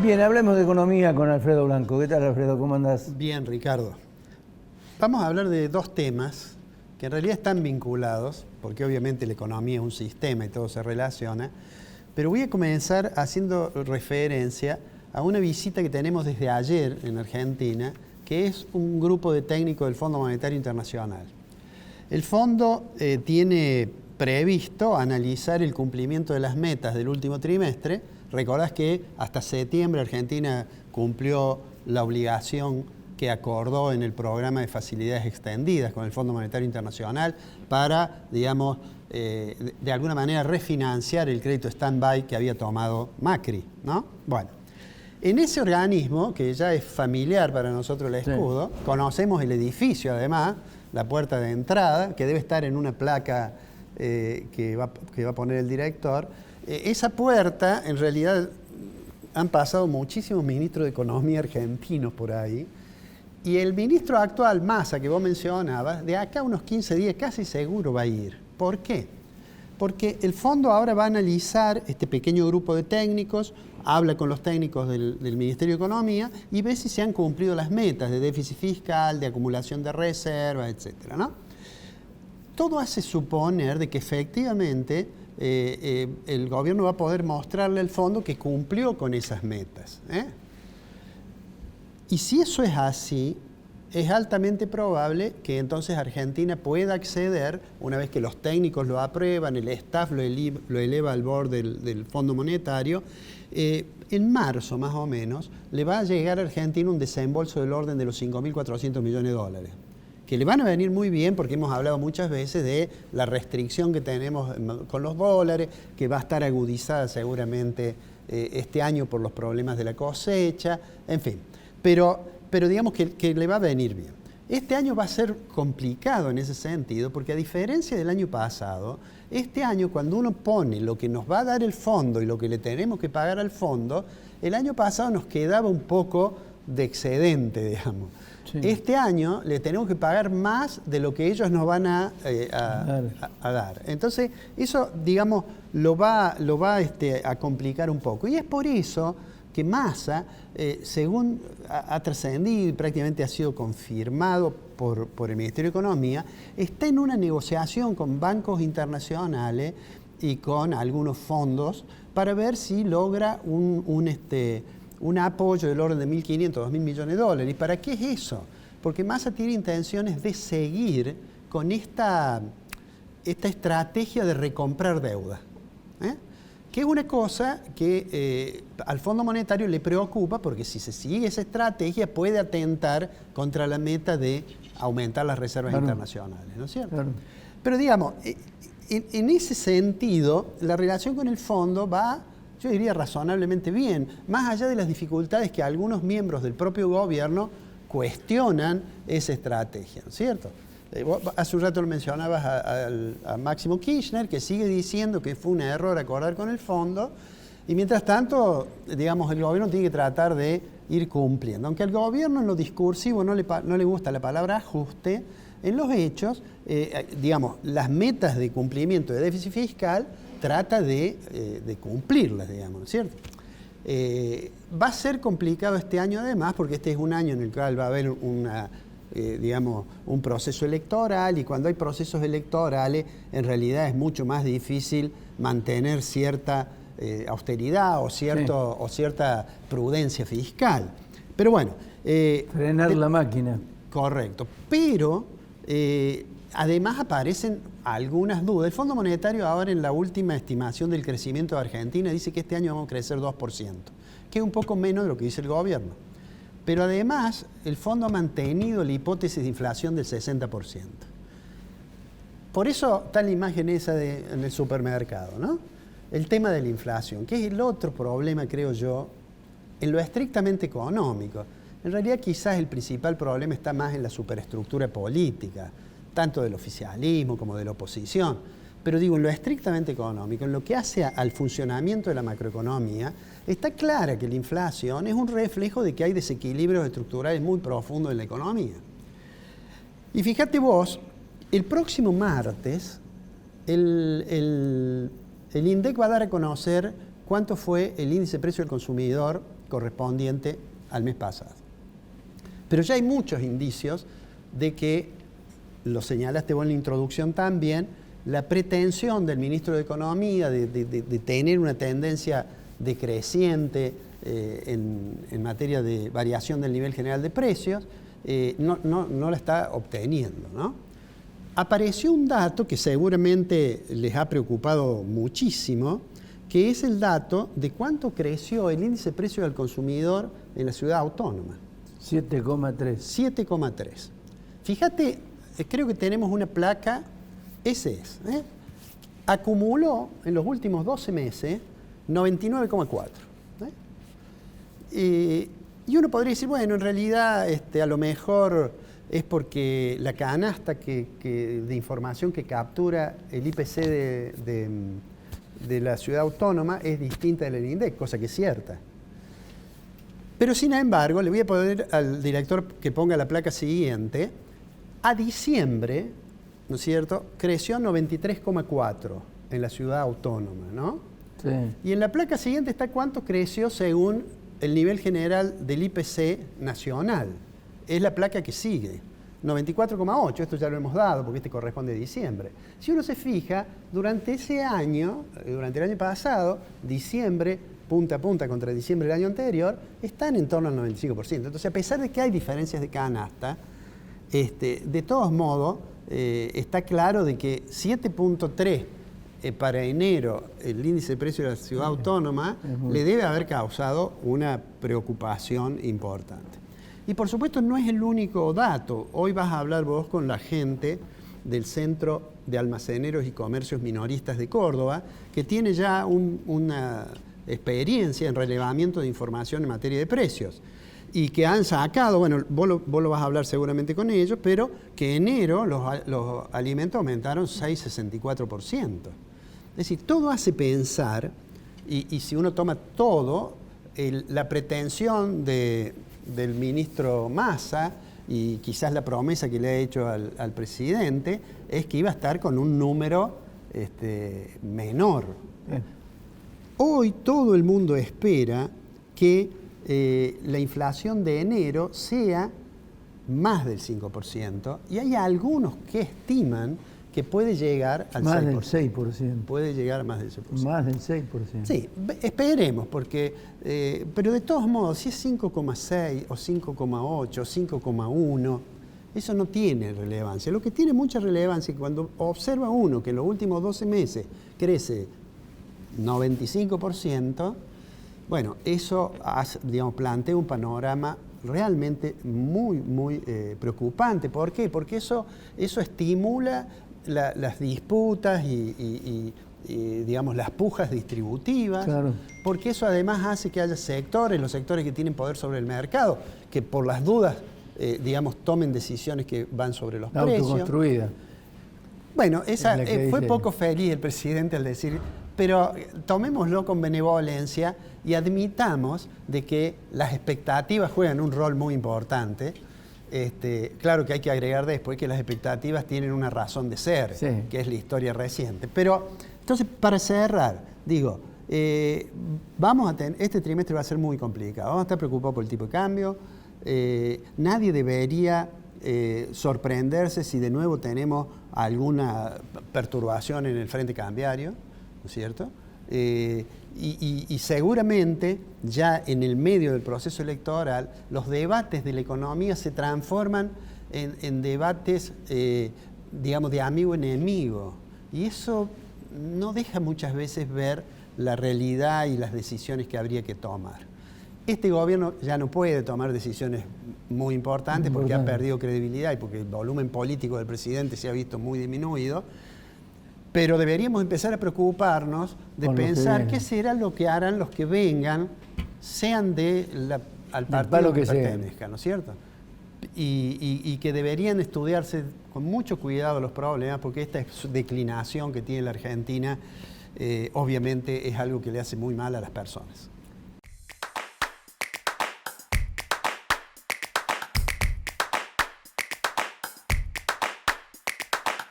Bien, hablemos de economía con Alfredo Blanco. ¿Qué tal, Alfredo? ¿Cómo andás? Bien, Ricardo. Vamos a hablar de dos temas que en realidad están vinculados, porque obviamente la economía es un sistema y todo se relaciona, pero voy a comenzar haciendo referencia a una visita que tenemos desde ayer en Argentina, que es un grupo de técnicos del Fondo Monetario Internacional. El fondo tiene previsto analizar el cumplimiento de las metas del último trimestre. Recordás que hasta septiembre Argentina cumplió la obligación que acordó en el programa de facilidades extendidas con el Fondo Monetario Internacional para, digamos, de alguna manera refinanciar el crédito stand-by que había tomado Macri, ¿no? Bueno, en ese organismo, que ya es familiar para nosotros el escudo, sí, conocemos el edificio además, la puerta de entrada, que debe estar en una placa que va a poner el director. Esa puerta, en realidad, han pasado muchísimos ministros de Economía argentinos por ahí, y el ministro actual, Massa, que vos mencionabas, de acá a unos 15 días casi seguro va a ir. ¿Por qué? Porque el fondo ahora va a analizar este pequeño grupo de técnicos, habla con los técnicos del Ministerio de Economía y ve si se han cumplido las metas de déficit fiscal, de acumulación de reservas, etcétera, ¿no? Todo hace suponer de que efectivamente el gobierno va a poder mostrarle al fondo que cumplió con esas metas, ¿eh? Y si eso es así, es altamente probable que entonces Argentina pueda acceder, una vez que los técnicos lo aprueban, el staff lo eleva al board del Fondo Monetario, en marzo más o menos le va a llegar a Argentina un desembolso del orden de los 5.400 millones de dólares, que le van a venir muy bien porque hemos hablado muchas veces de la restricción que tenemos con los dólares, que va a estar agudizada seguramente este año por los problemas de la cosecha, en fin. Pero digamos que le va a venir bien. Este año va a ser complicado en ese sentido, porque a diferencia del año pasado, este año cuando uno pone lo que nos va a dar el fondo y lo que le tenemos que pagar al fondo, el año pasado nos quedaba un poco de excedente, digamos. Sí. Este año le tenemos que pagar más de lo que ellos nos van a dar. Entonces, eso, digamos, lo va a complicar un poco. Y es por eso que Massa, según ha trascendido y prácticamente ha sido confirmado por el Ministerio de Economía, está en una negociación con bancos internacionales y con algunos fondos para ver si logra un apoyo del orden de 1.500, 2.000 millones de dólares. ¿Y para qué es eso? Porque Massa tiene intenciones de seguir con esta estrategia de recomprar deuda, que es una cosa que al Fondo Monetario le preocupa, porque si se sigue esa estrategia puede atentar contra la meta de aumentar las reservas internacionales, ¿no es cierto? Claro. Pero digamos, en ese sentido, la relación con el fondo va, yo diría, razonablemente bien, más allá de las dificultades que algunos miembros del propio gobierno cuestionan esa estrategia, ¿no es cierto? Hace un rato lo mencionabas a Máximo Kirchner, que sigue diciendo que fue un error acordar con el fondo, y mientras tanto, digamos, el gobierno tiene que tratar de ir cumpliendo. Aunque al gobierno en lo discursivo no le gusta la palabra ajuste, en los hechos, digamos, las metas de cumplimiento de déficit fiscal trata de cumplirlas, digamos, ¿no es cierto? Va a ser complicado este año además, porque este es un año en el cual va a haber digamos, un proceso electoral, y cuando hay procesos electorales en realidad es mucho más difícil mantener cierta austeridad o cierta prudencia fiscal. Pero bueno. Frenar la máquina. Correcto. Pero además aparecen algunas dudas. El Fondo Monetario ahora en la última estimación del crecimiento de Argentina dice que este año vamos a crecer 2%, que es un poco menos de lo que dice el gobierno. Pero además, el fondo ha mantenido la hipótesis de inflación del 60%. Por eso está la imagen esa en el supermercado, ¿no? El tema de la inflación, que es el otro problema, creo yo, en lo estrictamente económico. En realidad, quizás el principal problema está más en la superestructura política, tanto del oficialismo como de la oposición. Pero digo, en lo estrictamente económico, en lo que hace al funcionamiento de la macroeconomía, está clara que la inflación es un reflejo de que hay desequilibrios estructurales muy profundos en la economía. Y fíjate vos, el próximo martes, el INDEC va a dar a conocer cuánto fue el índice de precio del consumidor correspondiente al mes pasado. Pero ya hay muchos indicios de que, lo señalaste vos en la introducción también, la pretensión del ministro de Economía de tener una tendencia decreciente en materia de variación del nivel general de precios, no la está obteniendo, ¿no? Apareció un dato que seguramente les ha preocupado muchísimo, que es el dato de cuánto creció el índice de precios al consumidor en la ciudad autónoma. 7,3. 7,3. Fíjate, creo que tenemos una placa, ese es. Acumuló en los últimos 12 meses 99,4. Y uno podría decir, bueno, en realidad a lo mejor es porque la canasta de información que captura el IPC de la ciudad autónoma es distinta del INDEC, cosa que es cierta. Pero sin embargo, le voy a pedir al director que ponga la placa siguiente. A diciembre, ¿no es cierto?, creció 93,4 en la ciudad autónoma, ¿no? Sí. Y en la placa siguiente está cuánto creció según el nivel general del IPC nacional. Es la placa que sigue. 94,8, esto ya lo hemos dado porque este corresponde a diciembre. Si uno se fija, durante ese año, durante el año pasado, diciembre, punta a punta contra diciembre del año anterior, están en torno al 95%. Entonces, a pesar de que hay diferencias de canasta, de todos modos, está claro de que 7,3 para enero el índice de precio de la ciudad autónoma le debe haber causado una preocupación importante. Y por supuesto no es el único dato. Hoy vas a hablar vos con la gente del Centro de Almaceneros y Comercios Minoristas de Córdoba, que tiene ya una experiencia en relevamiento de información en materia de precios y que han sacado, bueno, vos lo vas a hablar seguramente con ellos, pero que en enero los alimentos aumentaron 6,64%. Es decir, todo hace pensar, y si uno toma todo, la pretensión del ministro Massa y quizás la promesa que le ha hecho al presidente es que iba a estar con un número menor. Hoy todo el mundo espera que la inflación de enero sea más del 5% y hay algunos que estiman que puede llegar al 6%. Más del 6%. Puede llegar a más del 6%. Más del 6%. Sí, esperemos, porque, pero de todos modos, si es 5,6 o 5,8 o 5,1, eso no tiene relevancia. Lo que tiene mucha relevancia es que cuando observa uno que en los últimos 12 meses crece 95%, bueno, eso plantea un panorama realmente muy preocupante. ¿Por qué? Porque eso estimula las disputas y las pujas distributivas, claro, porque eso además hace que haya sectores, los sectores que tienen poder sobre el mercado, que por las dudas, tomen decisiones que van sobre los precios. Autoconstruida. Bueno, fue dice. poco feliz el presidente al decir, pero tomémoslo con benevolencia y admitamos de que las expectativas juegan un rol muy importante. Claro que hay que agregar después que las expectativas tienen una razón de ser, sí, que es la historia reciente. Pero, entonces, para cerrar, digo, este trimestre va a ser muy complicado. Vamos a estar preocupados por el tipo de cambio. Nadie debería sorprenderse si de nuevo tenemos alguna perturbación en el frente cambiario, ¿no es cierto? Y seguramente ya en el medio del proceso electoral los debates de la economía se transforman en debates, de amigo-enemigo. Y eso no deja muchas veces ver la realidad y las decisiones que habría que tomar. Este gobierno ya no puede tomar decisiones muy importantes porque ha perdido credibilidad y porque el volumen político del presidente se ha visto muy disminuido. Pero deberíamos empezar a preocuparnos de pensar qué será lo que harán los que vengan, sean al partido que pertenezcan, ¿no es cierto? Y que deberían estudiarse con mucho cuidado los problemas, porque esta declinación que tiene la Argentina, obviamente es algo que le hace muy mal a las personas.